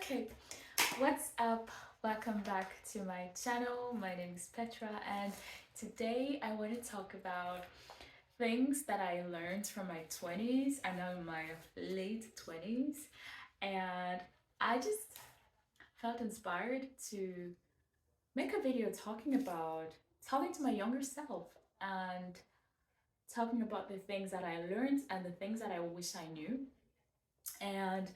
Okay, what's up? Welcome back to my channel. My name is Petra, and today I want to talk about things that I learned from my 20s. I'm now in my late 20s, and I just felt inspired to make a video talking to my younger self and talking about the things that I learned and the things that I wish I knew. And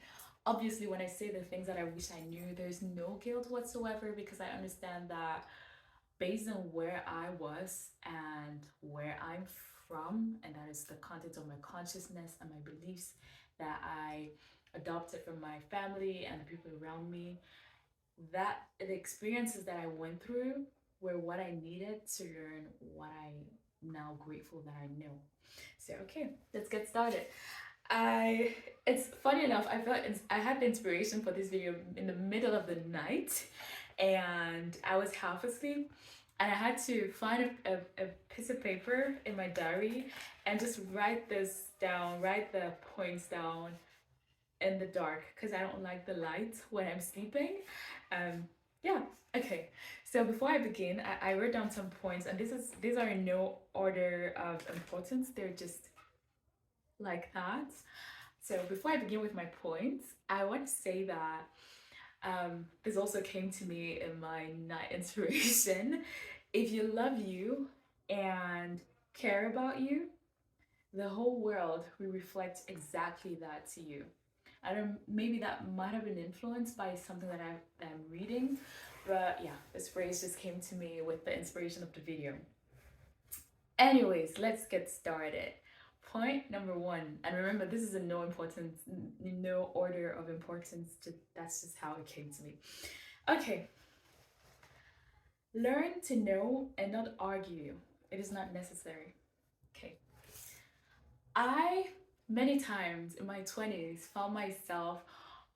obviously, when I say the things that I wish I knew, there's no guilt whatsoever because I understand that based on where I was and where I'm from, and that is the content of my consciousness and my beliefs that I adopted from my family and the people around me, that the experiences that I went through were what I needed to learn what I'm now grateful that I know. So, okay, let's get started. I it's funny enough, I had the inspiration for this video in the middle of the night and I was half asleep and I had to find a piece of paper in my diary and just write this down, write the points down in the dark because I don't like the light when I'm sleeping. Um yeah, okay. So before I begin, I wrote down some points and these are in no order of importance. They're just like that. So before I begin with my points, I want to say that this also came to me in my night inspiration. If you love you and care about you, the whole world will reflect exactly that to you. I don't. Maybe that might have been influenced by something that I'm reading, but yeah, this phrase just came to me with the inspiration of the video. Anyways, let's get started. Point number one, and remember, this is in no importance, no order of importance. That's just how it came to me. Okay, learn to know and not argue. It is not necessary. Okay, I many times in my 20s found myself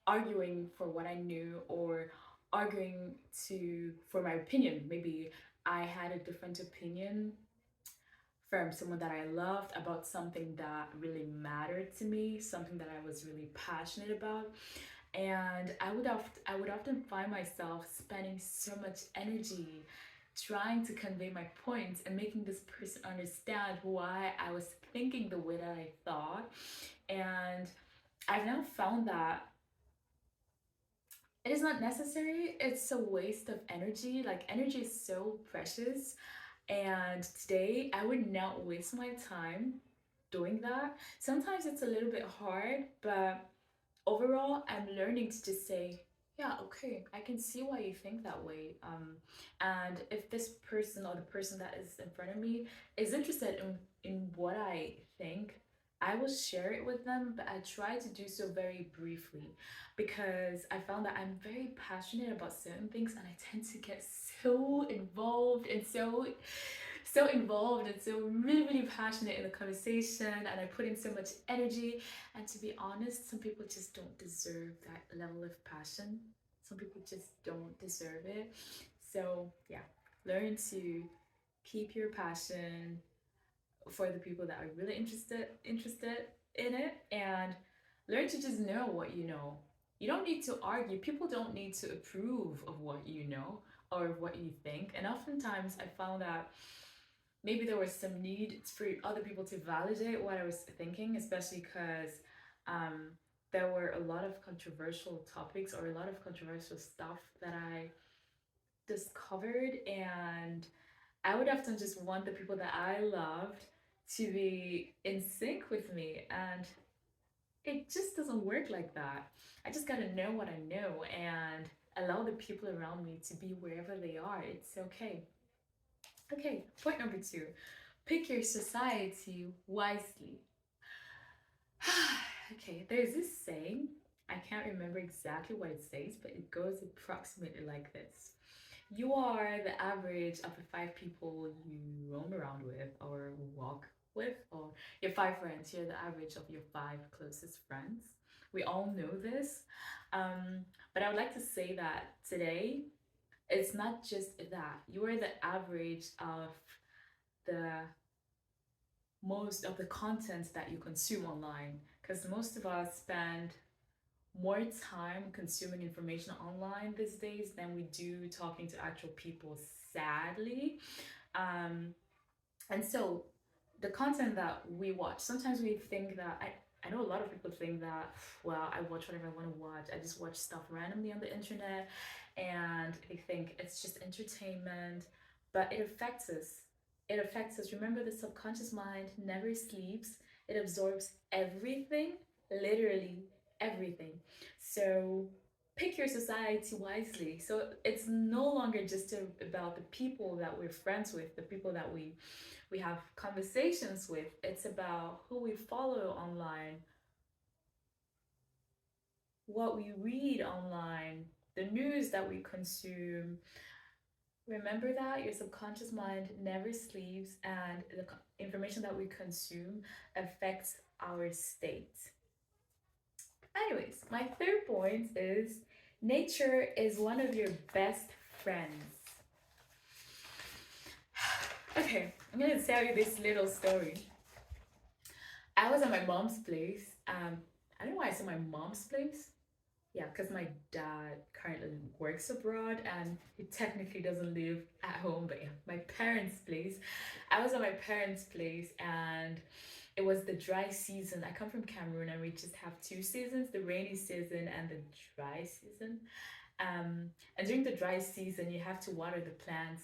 arguing for what I knew or arguing to for my opinion. Maybe I had a different opinion from someone that I loved about something that really mattered to me, something that I was really passionate about. And I would often find myself spending so much energy trying to convey my points and making this person understand why I was thinking the way that I thought. And I've now found that it is not necessary. It's a waste of energy. Like energy is so precious. And today I would not waste my time doing that. Sometimes it's a little bit hard, but overall, I'm learning to just say, yeah, okay, I can see why you think that way. And if this person or the person that is in front of me is interested in what I think, I will share it with them, but I try to do so very briefly because I found that I'm very passionate about certain things and I tend to get so involved and so involved and so really, really passionate in the conversation and I put in so much energy. And to be honest, some people just don't deserve that level of passion. Some people just don't deserve it. So yeah, learn to keep your passion for the people that are really interested in it and learn to just know what you know. You don't need to argue. People don't need to approve of what you know or of what you think. And oftentimes I found that maybe there was some need for other people to validate what I was thinking, especially because um, there were a lot of controversial topics or a lot of controversial stuff that I discovered, and I would often just want the people that I loved to be in sync with me, and it just doesn't work like that. I just gotta know what I know and allow the people around me to be wherever they are. It's okay. Okay, point number two, pick your society wisely. Okay, there's this saying, I can't remember exactly what it says, but it goes approximately like this. You are the average of the five people you roam around with or walk with, or your five friends. You're the average of your five closest friends. We all know this. But I would like to say that today, it's not just that. You are the average of the most of the content that you consume online because most of us spend more time consuming information online these days than we do talking to actual people, sadly. Um, and so the content that we watch, sometimes we think that I know a lot of people think that, well, I watch whatever I want to watch. I just watch stuff randomly on the internet and they think it's just entertainment, but it affects us. It affects us. Remember, the subconscious mind never sleeps, it absorbs everything, literally everything. So pick your society wisely. So it's no longer just about the people that we're friends with, the people that we have conversations with. It's about who we follow online, what we read online, the news that we consume. Remember that your subconscious mind never sleeps, and the information that we consume affects our state. Anyways, my third point is nature is one of your best friends. Okay, I'm gonna tell you this little story. I was at my mom's place. I don't know why I said my mom's place. Yeah, because my dad currently works abroad and he technically doesn't live at home, but yeah, my parents' place. I was at my parents' place and it was the dry season. I come from Cameroon and we just have two seasons, the rainy season and the dry season. And during the dry season, you have to water the plants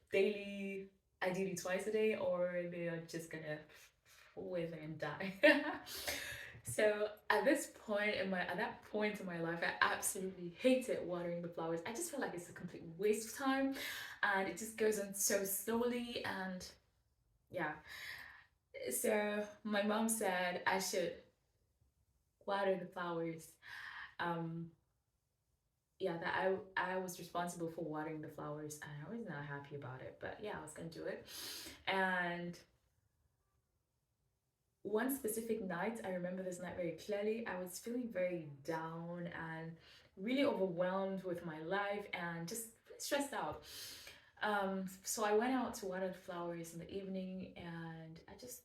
daily, ideally twice a day, or they are just gonna wither and die. So at that point in my life, I absolutely hated watering the flowers. I just feel like it's a complete waste of time, and it just goes on so slowly. And yeah, so my mom said I should water the flowers. Um, yeah, that I was responsible for watering the flowers, and I was not happy about it. But yeah, I was gonna do it, and one specific night, I remember this night very clearly. I was feeling very down and really overwhelmed with my life and just stressed out. So I went out to water the flowers in the evening and I just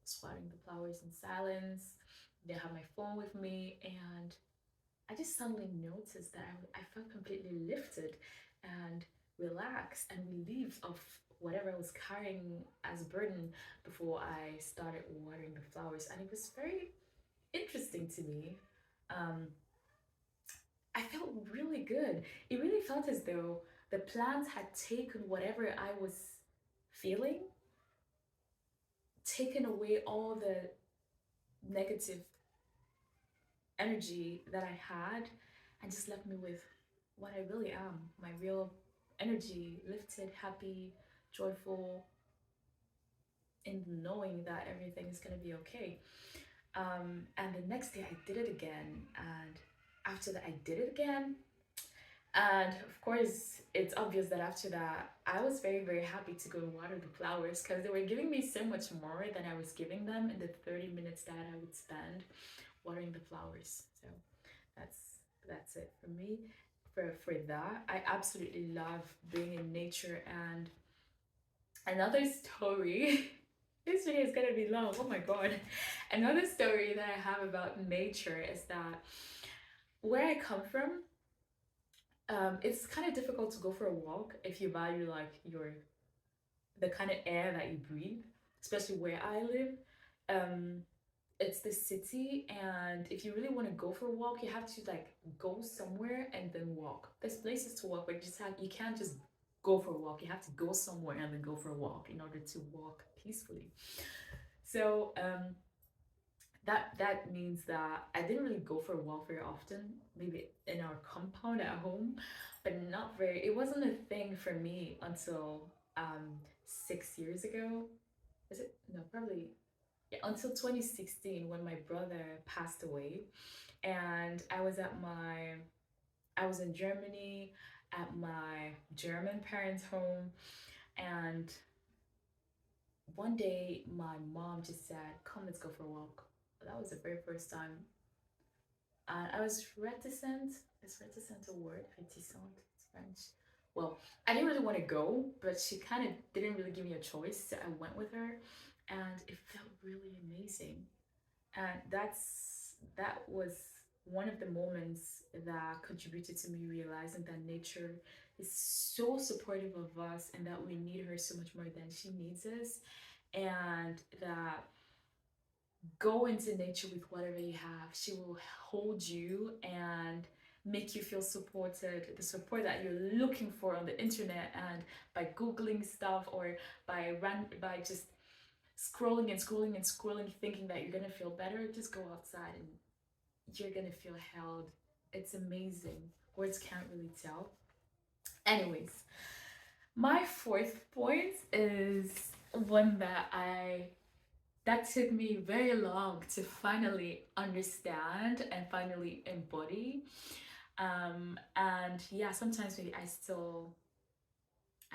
was watering the flowers in silence. Didn't have my phone with me, and I just suddenly noticed that I felt completely lifted and relaxed and relieved of whatever I was carrying as a burden before I started watering the flowers. And it was very interesting to me. Um, I felt really good. It really felt as though the plants had taken whatever I was feeling, taken away all the negative energy that I had, and just left me with what I really am, my real energy, lifted, happy, joyful, in knowing that everything is going to be okay. And the next day I did it again. And after that, I did it again. And of course, it's obvious that after that, I was very, very happy to go water the flowers because they were giving me so much more than I was giving them in the 30 minutes that I would spend watering the flowers. So that's that's it for me. For that, I absolutely love being in nature. And another story. This video is gonna be long. Oh my god. Another story that I have about nature is that where I come from, it's kind of difficult to go for a walk if you value like your the kind of air that you breathe, especially where I live. Um, it's the city, and if you really want to go for a walk, you have to like go somewhere and then walk. There's places to walk, but you can't just go for a walk. You have to go somewhere and then go for a walk in order to walk peacefully. So that means that I didn't really go for a walk very often, maybe in our compound at home, but not very. It wasn't a thing for me until 6 years ago. Is it? No, probably yeah, until 2016 when my brother passed away, and I was in Germany at my German parents' home, and one day my mom just said, "Come, let's go for a walk." That was the very first time. I was reticent. Is reticent a word? Reticent, it's French. Well, I didn't really want to go, but she kind of didn't really give me a choice, so I went with her, and it felt really amazing. And that was one of the moments that contributed to me realizing that nature is so supportive of us and that we need her so much more than she needs us, and that go into nature with whatever you have. She will hold you and make you feel supported, the support that you're looking for on the internet and by googling stuff or by just scrolling and scrolling and scrolling thinking that you're gonna feel better. Just go outside and you're gonna feel held. It's amazing. Words can't really tell. Anyways, my fourth point is one that took me very long to finally understand and finally embody. And yeah, sometimes maybe I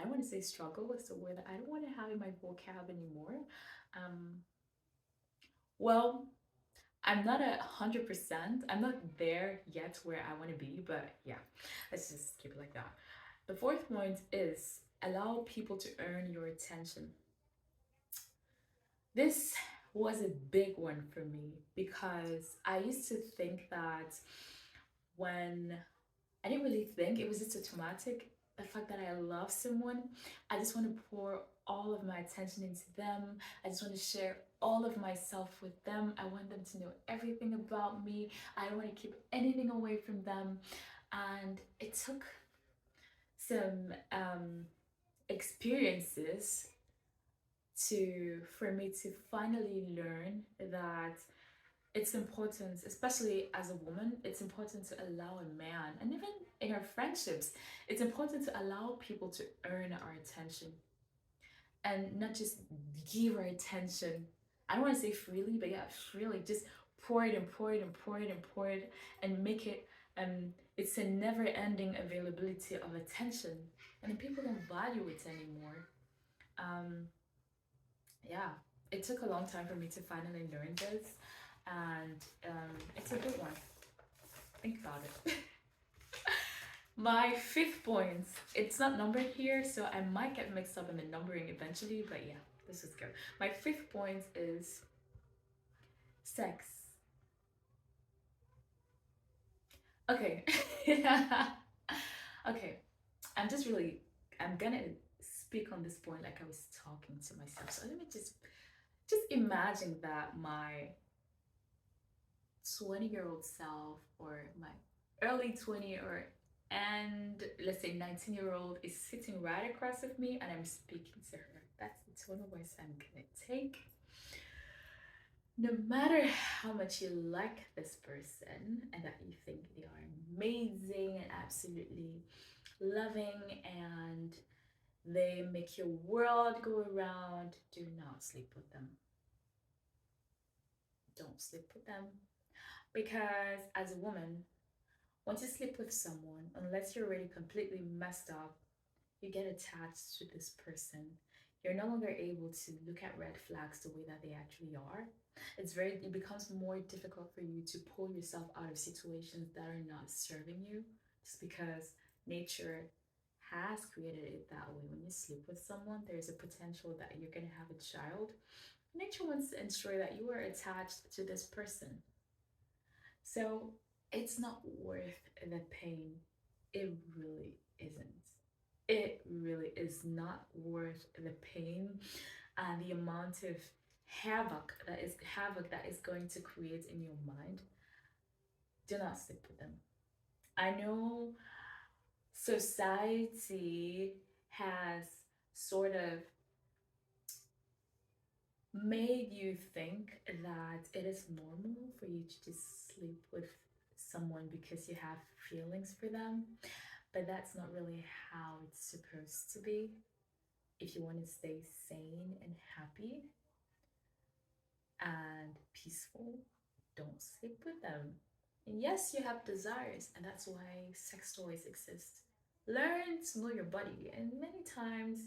don't want to say struggle with the word that I don't want to have in my vocab anymore. Um, well, I'm not 100%. I'm not there yet where I want to be, but yeah, let's just keep it like that. The fourth point is allow people to earn your attention. This was a big one for me because I used to think that when I didn't really think, it was just automatic. The fact that I love someone, I just want to pour all of my attention into them. I just want to share all of myself with them. I want them to know everything about me. I don't want to keep anything away from them. And it took some experiences to for me to finally learn that it's important, especially as a woman, it's important to allow a man, and even in our friendships, it's important to allow people to earn our attention and not just give our attention. I don't want to say freely, but yeah, freely. Just pour it and pour it and pour it and pour it and make it. It's a never-ending availability of attention, and then people don't value it anymore. Um, yeah, it took a long time for me to finally learn this, and it's a good one. Think about it. My fifth point, it's not numbered here, so I might get mixed up in the numbering eventually, but yeah, this is good. My fifth point is sex. Okay. Okay. I'm just really, I'm gonna speak on this point like I was talking to myself. So let me just imagine that my 20-year-old self or my early 20 or and let's say 19-year-old is sitting right across of me and I'm speaking to her. That's the tone of voice I'm gonna take. No matter how much you like this person and that you think they are amazing and absolutely loving and they make your world go around, do not sleep with them. Don't sleep with them. Because as a woman, once you sleep with someone, unless you're already completely messed up, you get attached to this person. You're no longer able to look at red flags the way that they actually are. It becomes more difficult for you to pull yourself out of situations that are not serving you just because nature has created it that way. When you sleep with someone, there's a potential that you're going to have a child. Nature wants to ensure that you are attached to this person. So it's not worth the pain. It really isn't. It really is not worth the pain and the amount of havoc that is going to create in your mind. Do not sleep with them. I know society has sort of made you think that it is normal for you to just sleep with someone because you have feelings for them, but that's not really how it's supposed to be. If you want to stay sane and happy and peaceful, don't sleep with them. And yes, you have desires, and that's why sex toys exist. Learn to know your body, and many times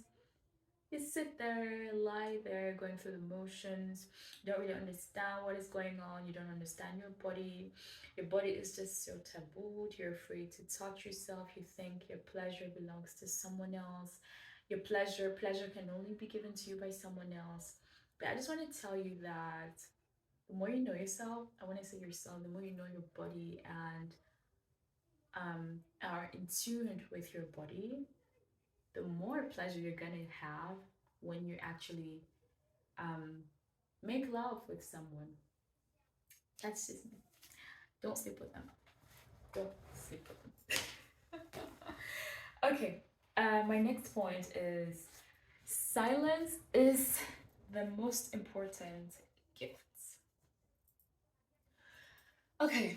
you sit there, lie there, going through the motions. You don't really understand what is going on. You don't understand your body. Your body is just so tabooed. You're afraid to touch yourself. You think your pleasure belongs to someone else. Your pleasure can only be given to you by someone else. But I just want to tell you that The more you know yourself, I want to say yourself, the more you know your body and are in tune with your body, the more pleasure you're gonna have when you actually um, make love with someone. That's just me. Don't sleep with them. Don't sleep with them. Okay. My next point is silence is the most important gift. Okay,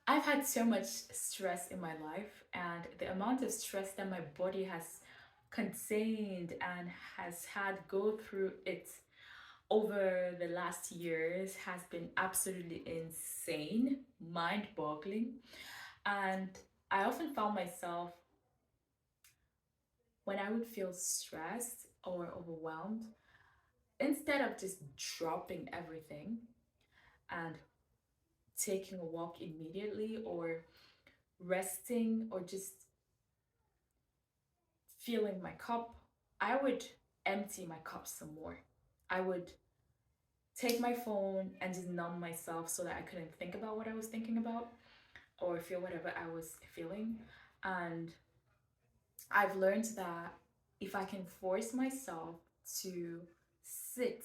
I've had so much stress in my life, and the amount of stress that my body has contained and has had go through it over the last years has been absolutely insane, mind boggling. And I often found myself when I would feel stressed or overwhelmed, instead of just dropping everything and taking a walk immediately or resting or just filling my cup, I would empty my cup some more. I would take my phone and just numb myself so that I couldn't think about what I was thinking about or feel whatever I was feeling. And I've learned that if I can force myself to sit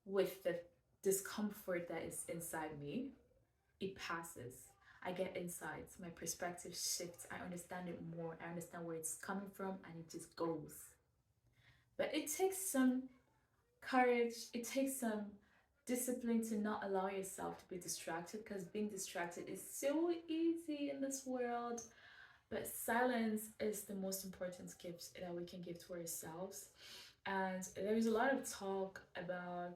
with the discomfort that is inside me, it passes. I get insights, my perspective shifts, I understand it more, I understand where it's coming from, and it just goes. But it takes some courage, it takes some discipline to not allow yourself to be distracted because being distracted is so easy in this world. But silence is the most important gift that we can give to ourselves. And there is a lot of talk about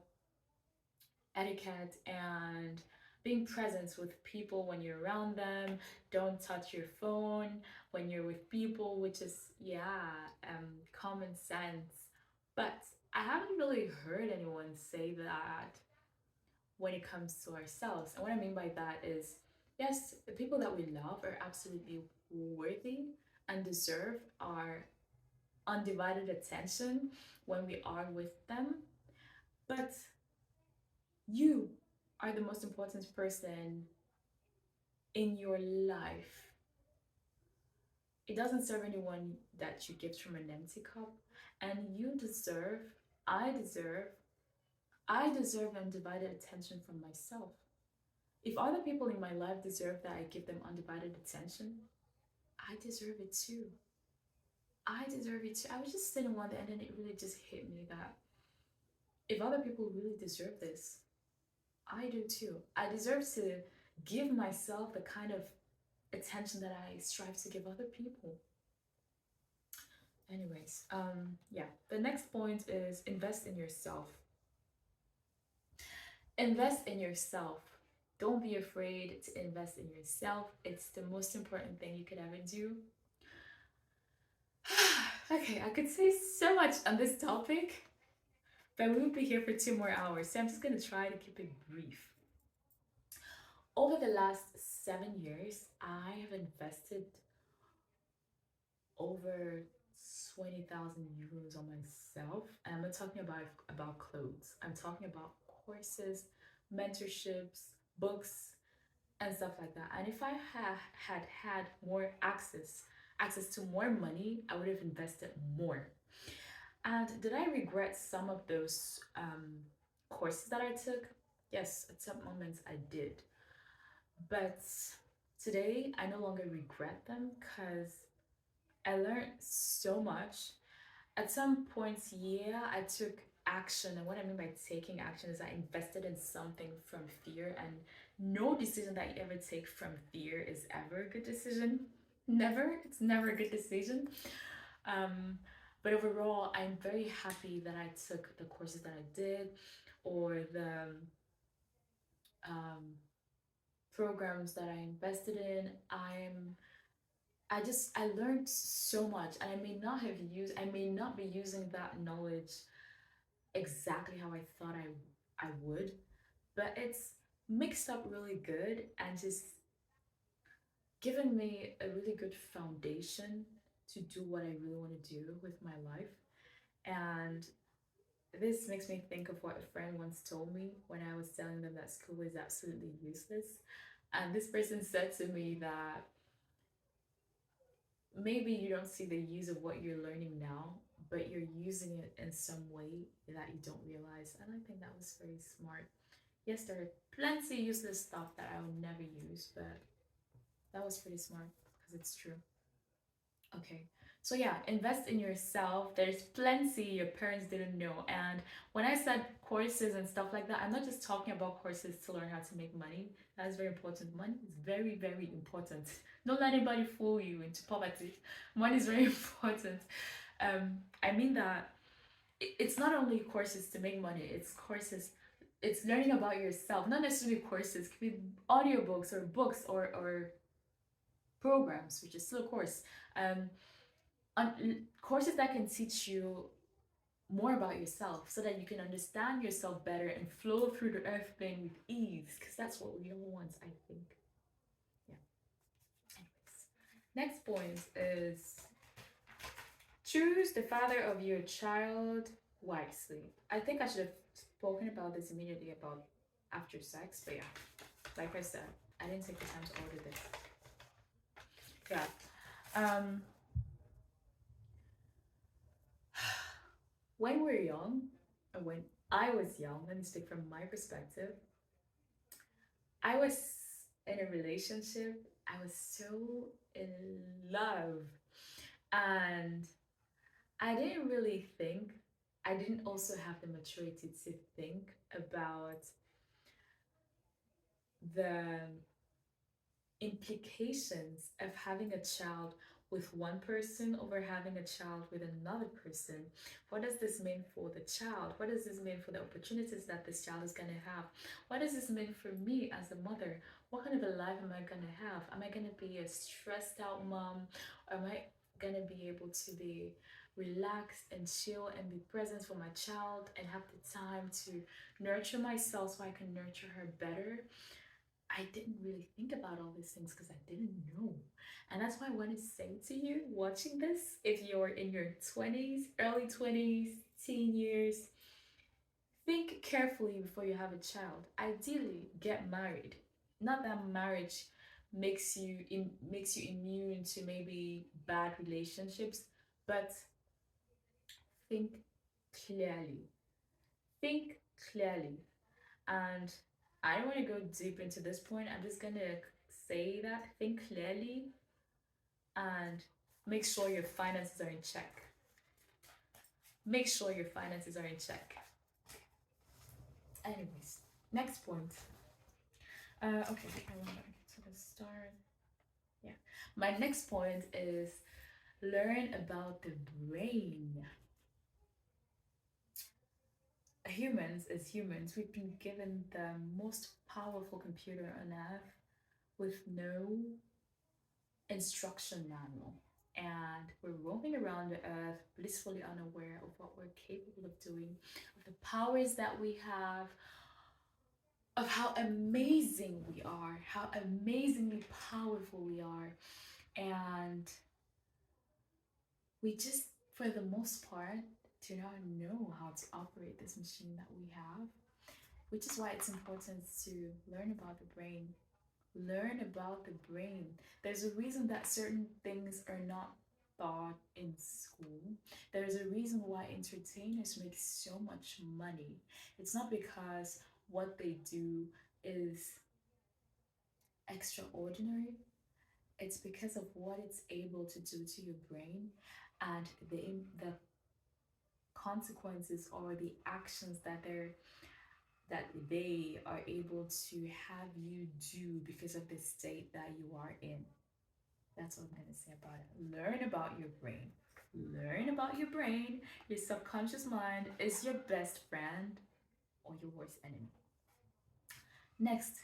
etiquette and being present with people when you're around them. Don't touch your phone when you're with people, which is, yeah, common sense. But I haven't really heard anyone say that when it comes to ourselves. And what I mean by that is, yes, the people that we love are absolutely worthy and deserve our undivided attention when we are with them. But you are the most important person in your life. It doesn't serve anyone that you give from an empty cup. And you deserve, I deserve, I deserve undivided attention from myself. If other people in my life deserve that I give them undivided attention, I deserve it too. I deserve it too. I was just sitting one day and then it really just hit me that if other people really deserve this, I do too. I deserve to give myself the kind of attention that I strive to give other people. Anyways, yeah. The next point is invest in yourself. Invest in yourself. Don't be afraid to invest in yourself. It's the most important thing you could ever do. Okay, I could say so much on this topic, but we would be here for 2 more hours, so I'm just gonna try to keep it brief. Over the last 7 years, I have invested over 20,000 euros on myself. And I'm not talking about clothes. I'm talking about courses, mentorships, books, and stuff like that. And if I had more access to more money, I would have invested more. And did I regret some of those courses that I took? Yes, at some moments I did. But today I no longer regret them because I learned so much. At some points, yeah, I took action. And what I mean by taking action is I invested in something from fear. And no decision that you ever take from fear is ever a good decision. Never. It's never a good decision. Um, but overall, I'm very happy that I took the courses that I did or the um, programs that I invested in. I learned so much and I may not be using that knowledge exactly how I thought I would, but it's mixed up really good and just given me a really good foundation to do what I really want to do with my life. And This makes me think of what a friend once told me when I was telling them that school is absolutely useless. And this person said to me that maybe you don't see the use of what you're learning now, but you're using it in some way that you don't realize. And I think that was very smart. Yes, there are plenty useless stuff that I would never use, but that was pretty smart because it's true. Okay. So yeah, invest in yourself. There's plenty your parents didn't know. And when I said courses and stuff like that, I'm not just talking about courses to learn how to make money. That is very important. Money is very, very important. Don't let anybody fool you into poverty. Money is very important. I mean that it's not only courses to make money, it's courses, it's learning about yourself, not necessarily courses, it could be audiobooks or books or programs, which is still a course. Um, courses that can teach you more about yourself so that you can understand yourself better and flow through the earth plane with ease because that's what we all want, I think. Yeah. Anyways, next point is choose the father of your child wisely. I think I should have spoken about this immediately about after sex, but yeah, like I said, I didn't take the time to order this. Yeah. um when we're young, or when I was young, let me speak from my perspective. I was in a relationship. I was so in love. And I didn't really think, I didn't also have the maturity to think about the implications of having a child with one person over having a child with another person. What does this mean for the child? What does this mean for the opportunities that this child is going to have? What does this mean for me as a mother? What kind of a life am I going to have? Am I going to be a stressed out mom? Am I going to be able to be relaxed and chill and be present for my child and have the time to nurture myself so I can nurture her better? I didn't really think about all these things because I didn't know. And that's why I want to say to you watching this, if you're in your 20s, early 20s, teen years, think carefully before you have a child. Ideally, get married. Not that marriage makes you immune to maybe bad relationships, but think clearly. Think clearly. And I don't want to go deep into this point. I'm just gonna say that think clearly and make sure your finances are in check. Make sure your finances are in check. Anyways, next point. Okay, I went back to the start. Yeah. My next point is learn about the brain. Humans, as humans, we've been given the most powerful computer on earth with no instruction manual. And we're roaming around the earth blissfully unaware of what we're capable of doing, of the powers that we have, of how amazing we are, how amazingly powerful we are. And we just, for the most part, do not know how to operate this machine that we have, which is why it's important to learn about the brain. Learn about the brain. There's a reason that certain things are not taught in school. There's a reason why entertainers make so much money. It's not because what they do is extraordinary. It's because of what it's able to do to your brain and the consequences or the actions that they are able to have you do because of the state that you are in. That's what I'm going to say about it. Learn about your brain. Learn about your brain. Your subconscious mind is your best friend or your worst enemy. Next,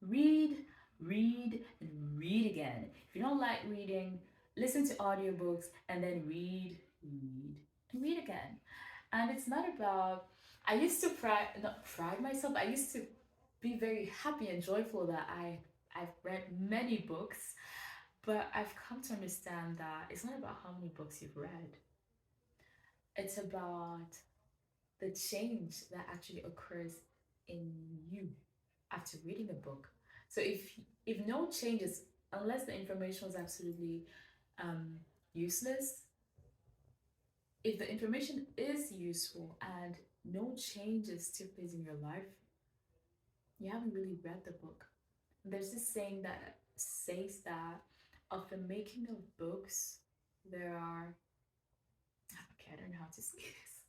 read, read, and read again. If you don't like reading, listen to audiobooks and then read, read, and read again. And it's not about, I used to not pride myself, I used to be very happy and joyful that I've read many books, but I've come to understand that it's not about how many books you've read. It's about the change that actually occurs in you after reading a book. So if no changes, unless the information was absolutely um, useless, if the information is useful and no changes took place in your life, you haven't really read the book. There's this saying that says that of the making of books, there are, okay, I don't know how to say this,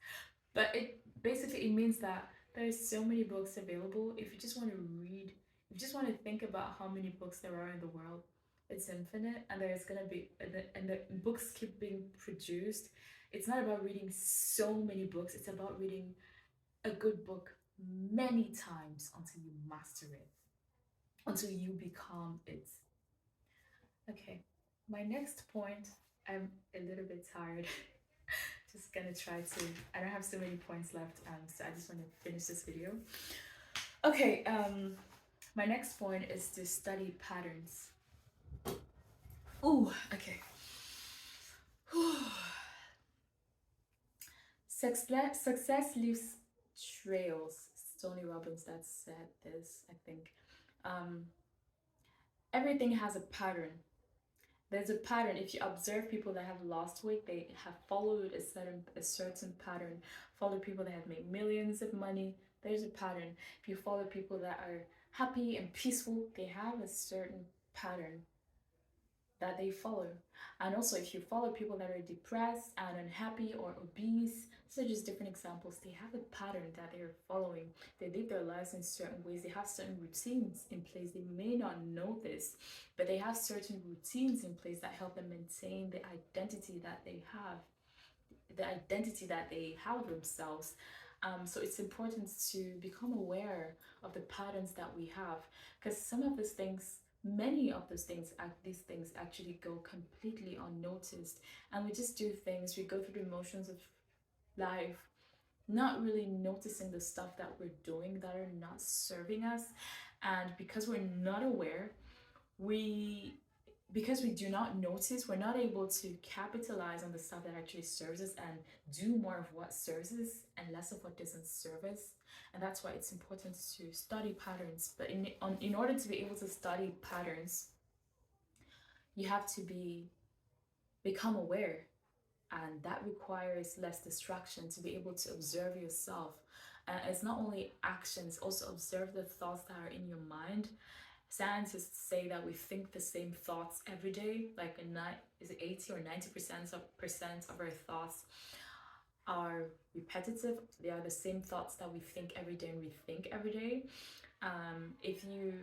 but it means that there's so many books available. If you just want to read, if you just want to think about how many books there are in the world, it's infinite, and there's gonna be and the books keep being produced. It's not about reading so many books, it's about reading a good book many times until you master it, until you become it. Okay, my next point, I'm a little bit tired. Just gonna try to, I don't have so many points left, so I just want to finish this video. Okay, my next point is to study patterns. Ooh, okay. Success leaves trails. It's Tony Robbins that said this, I think. Um, Everything has a pattern. There's a pattern. If you observe people that have lost weight, they have followed a certain pattern. Follow people that have made millions of money. There's a pattern. If you follow people that are happy and peaceful, they have a certain pattern that they follow. And also, if you follow people that are depressed and unhappy or obese, so just different examples, they have a pattern that they're following. They live their lives in certain ways. They have certain routines in place. They may not know this, but they have certain routines in place that help them maintain the identity that they have, of themselves. So it's important to become aware of the patterns that we have, because many of these things actually go completely unnoticed, and we just do things. We go through the motions of life, not really noticing the stuff that we're doing that are not serving us, and because we're not aware, we because we do not notice, we're not able to capitalize on the stuff that actually serves us and do more of what serves us and less of what doesn't serve us. And that's why it's important to study patterns. But in order to be able to study patterns, you have to become aware, and that requires less distraction to be able to observe yourself. And it's not only actions, also observe the thoughts that are in your mind. Scientists say that we think the same thoughts every day, like is it 80 or 90% of our thoughts are repetitive. They are the same thoughts that we think every day and we think every day. If you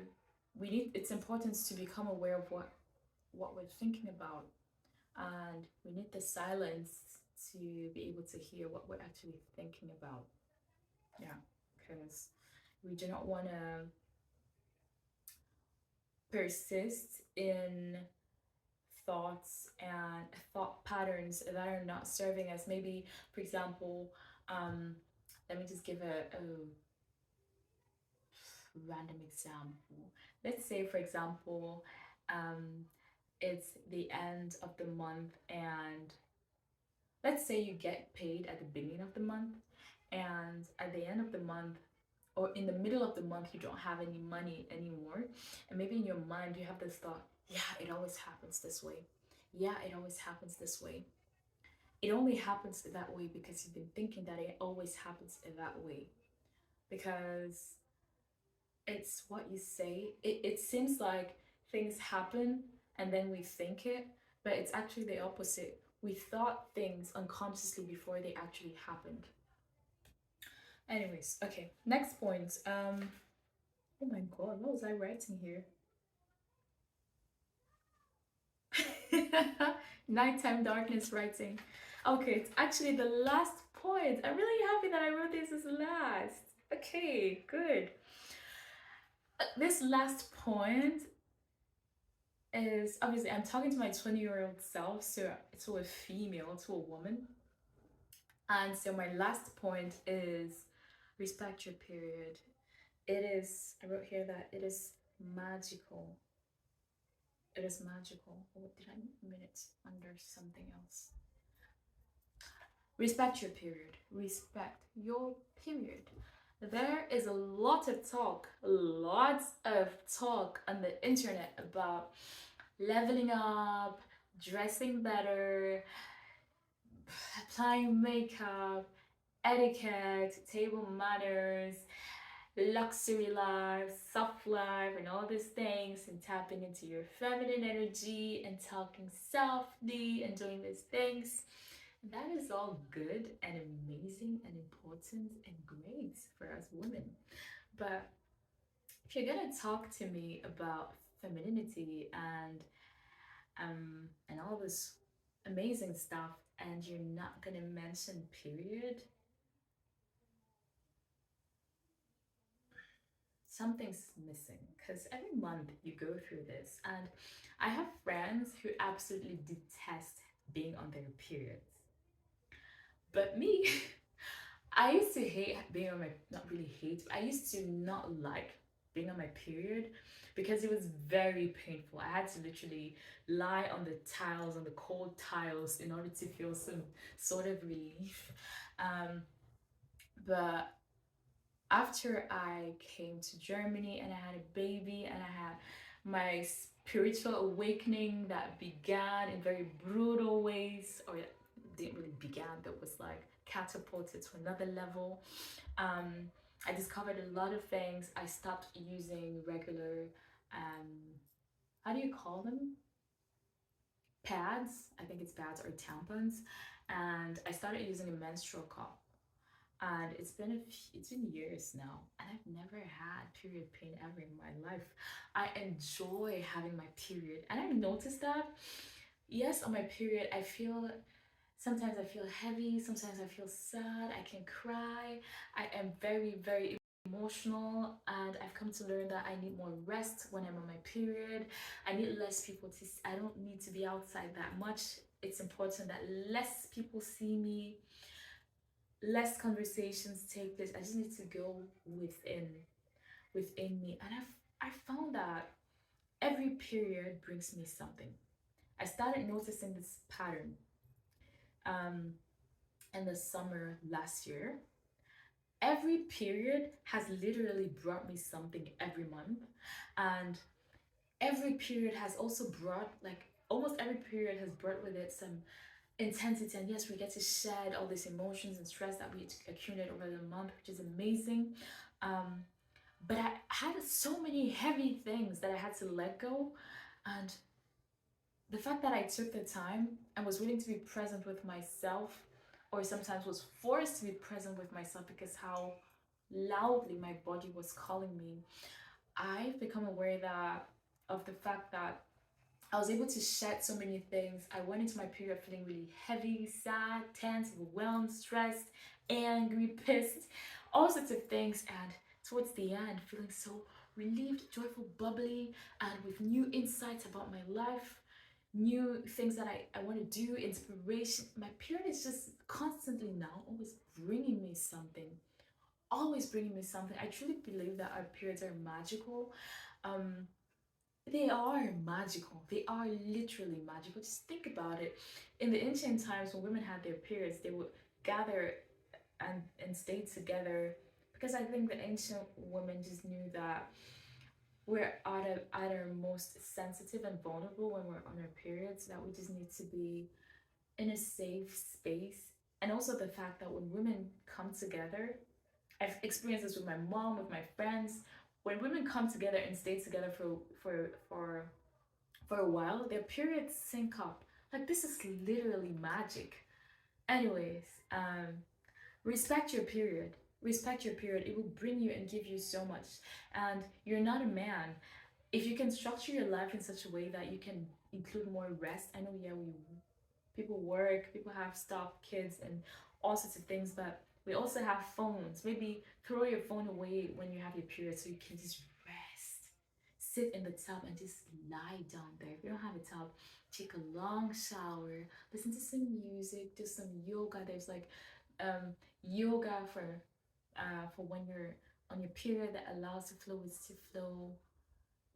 we need It's important to become aware of what we're thinking about, and we need the silence to be able to hear what we're actually thinking about. Yeah, because we do not want to persist in thoughts and thought patterns that are not serving us. Maybe, for example, um, let me just give a random example. Let's say, for example, um, it's the end of the month, and let's say you get paid at the beginning of the month, and at the end of the month, or in the middle of the month, you don't have any money anymore, and maybe in your mind you have this thought, yeah, it always happens this way. Yeah, it always happens this way. It only happens that way because you've been thinking that it always happens in that way, because it's what you say. It seems like things happen and then we think it, but it's actually the opposite. We thought things unconsciously before they actually happened. Anyways, okay, next point. Oh my god, what was I writing here? Nighttime darkness writing. Okay, it's actually the last point. I'm really happy that I wrote this as last. Okay, good. This last point is, obviously I'm talking to my 20-year-old self, so to a female, to a woman. And so my last point is respect your period. I wrote here that it is magical. It is magical. Oh, did I mean it under something else? Respect your period. Respect your period. There is a lots of talk on the internet about leveling up, dressing better, applying makeup, etiquette, table manners, luxury life, soft life, and all these things, and tapping into your feminine energy and talking softly and doing these things. That is all good and amazing and important and great for us women. But if you're gonna talk to me about femininity and all this amazing stuff and you're not gonna mention period, something's missing because every month you go through this and I have friends who absolutely detest being on their periods, but me I used to hate being on my, not really hate, but I used to not like being on my period because it was very painful. I had to literally lie on the tiles, on the cold tiles, in order to feel some sort of relief. Um, but after I came to Germany and I had a baby and I had my spiritual awakening that began in very brutal ways, or it didn't really begin, that was like catapulted to another level. Um, I discovered a lot of things. I stopped using regular, how do you call them? Pads. I think it's pads or tampons. And I started using a menstrual cup. And it's been years now, and I've never had period pain ever in my life. I enjoy having my period, and I've noticed that. Yes, on my period, I feel sometimes I feel heavy, sometimes I feel sad, I can cry. I am very emotional, and I've come to learn that I need more rest when I'm on my period. I need less people to, I don't need to be outside that much. It's important that less people see me, less conversations take place. I just need to go within me. And I found that every period brings me something. I started noticing this pattern um in the summer last year. Every period has literally brought me something every month. And every period has also brought, like, almost every period has brought with it some intensity. And yes, we get to shed all these emotions and stress that we accumulate over the month, which is amazing. um but I had so many heavy things that I had to let go. And the fact that I took the time and was willing to be present with myself, or sometimes was forced to be present with myself because how loudly my body was calling me, I've become aware that of the fact that I was able to shed so many things. I went into my period feeling really heavy, sad, tense, overwhelmed, stressed, angry, pissed, all sorts of things. And towards the end, feeling so relieved, joyful, bubbly, and with new insights about my life, new things that I want to do, inspiration. My period is just constantly now always bringing me something. Always bringing me something. I truly believe that our periods are magical. Um, they are magical. They are literally magical. Just think about it. In the ancient times, when women had their periods, they would gather and stay together because I think the ancient women just knew that we're at our most sensitive and vulnerable when we're on our periods, that we just need to be in a safe space. And also the fact that when women come together, I've experienced this with my mom, with my friends. When women come together and stay together for a while, their periods sync up. Like, this is literally magic. Anyways, respect your period. Respect your period. It will bring you and give you so much. And you're not a man. If you can structure your life in such a way that you can include more rest. I know, yeah, we people work, people have stuff, kids, and all sorts of things, but we also have phones. Maybe throw your phone away when you have your period so you can just rest. Sit in the tub and just lie down there. If you don't have a tub, take a long shower, listen to some music, do some yoga. There's like yoga for when you're on your period that allows the fluids to flow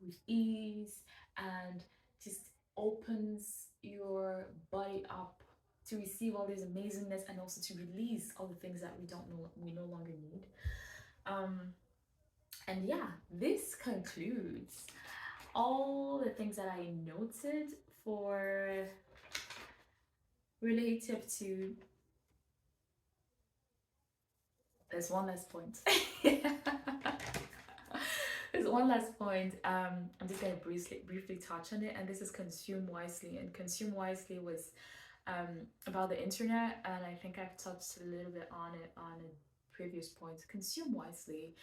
with ease and just opens your body up to receive all this amazingness, and also to release all the things that we no longer need. Um, and yeah, this concludes all the things that I noted for relative to. There's one last point. There's one last point. I'm just gonna briefly touch on it, and this is consume wisely. And consume wisely was about the internet, and I think I've touched a little bit on it on a previous point. Consume wisely.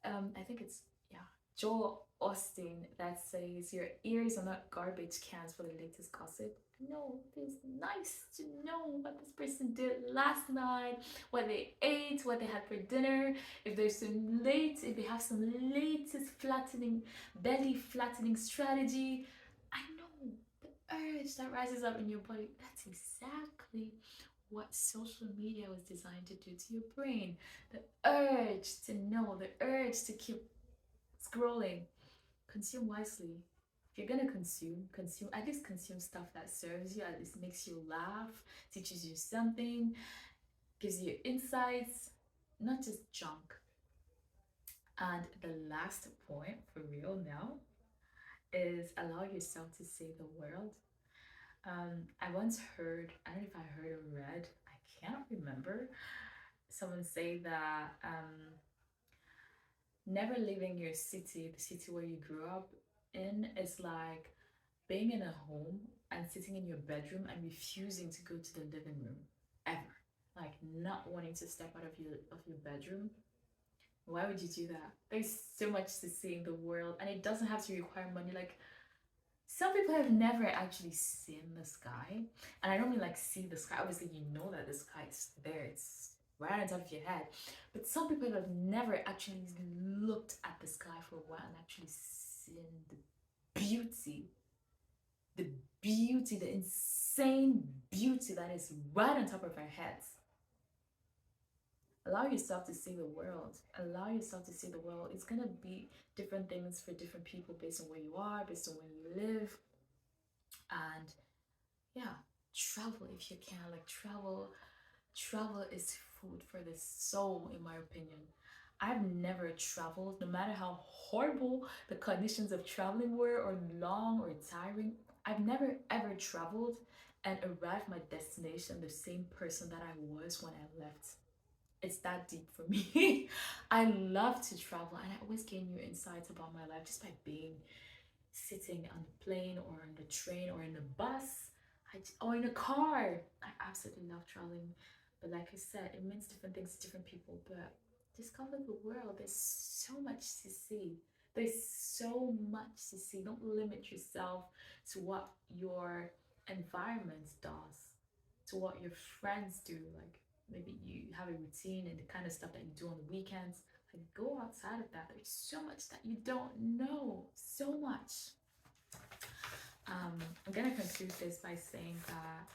I think it's, yeah, Joel Austin that says your ears are not garbage cans for the latest gossip. No, it's nice to know what this person did last night, what they ate, what they had for dinner. If they have some latest belly flattening strategy. I know the urge that rises up in your body. That's exactly what social media was designed to do to your brain. The urge to know, the urge to keep scrolling. Consume wisely. If you're gonna consume, at least consume stuff that serves you, at least makes you laugh, teaches you something, gives you insights, not just junk. And the last point for real now is allow yourself to see the world. I once heard, I don't know if I heard or read, I can't remember, someone say that never leaving your city, the city where you grew up in, is like being in a home and sitting in your bedroom and refusing to go to the living room ever. Like not wanting to step out of your bedroom. Why would you do that? There's so much to see in the world, and it doesn't have to require money. Like some people have never actually seen the sky, and I don't mean like see the sky. Obviously, you know that the sky is there. It's right on top of your head. But some people have never actually looked at the sky for a while and actually seen beauty, the the insane beauty that is right on top of our heads. Allow yourself to see the world. Allow yourself to see the world. It's gonna be different things for different people based on where you are, based on where you live. And yeah, travel if you can. Like travel is food for the soul, in my opinion. I've never traveled, no matter how horrible the conditions of traveling were, or long or tiring. I've never ever traveled and arrived my destination the same person that I was when I left. It's that deep for me. I love to travel, and I always gain new insights about my life just by being sitting on the plane or on the train or in the bus, or in a car. I absolutely love traveling. But like I said, it means different things to different people. But discover the world. There's so much to see. There's so much to see. Don't limit yourself to what your environment does, to what your friends do. Like maybe you have a routine and the kind of stuff that you do on the weekends. Like go outside of that. There's so much that you don't know. So much. I'm gonna conclude this by saying that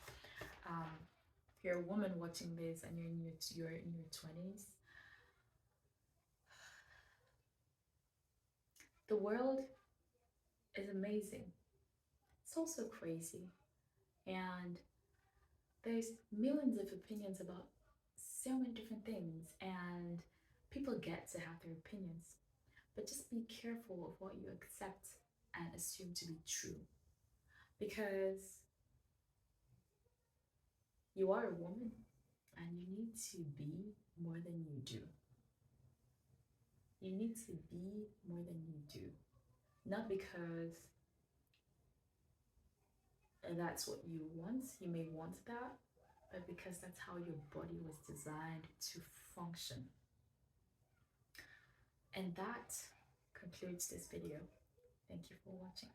if you're a woman watching this and you're in your 20s, the world is amazing. It's also crazy, and there's millions of opinions about so many different things, and people get to have their opinions. But just be careful of what you accept and assume to be true, because you are a woman and you need to be more than you do. You need to be more than you do. Not because that's what you want, you may want that, but because that's how your body was designed to function. And that concludes this video. Thank you for watching.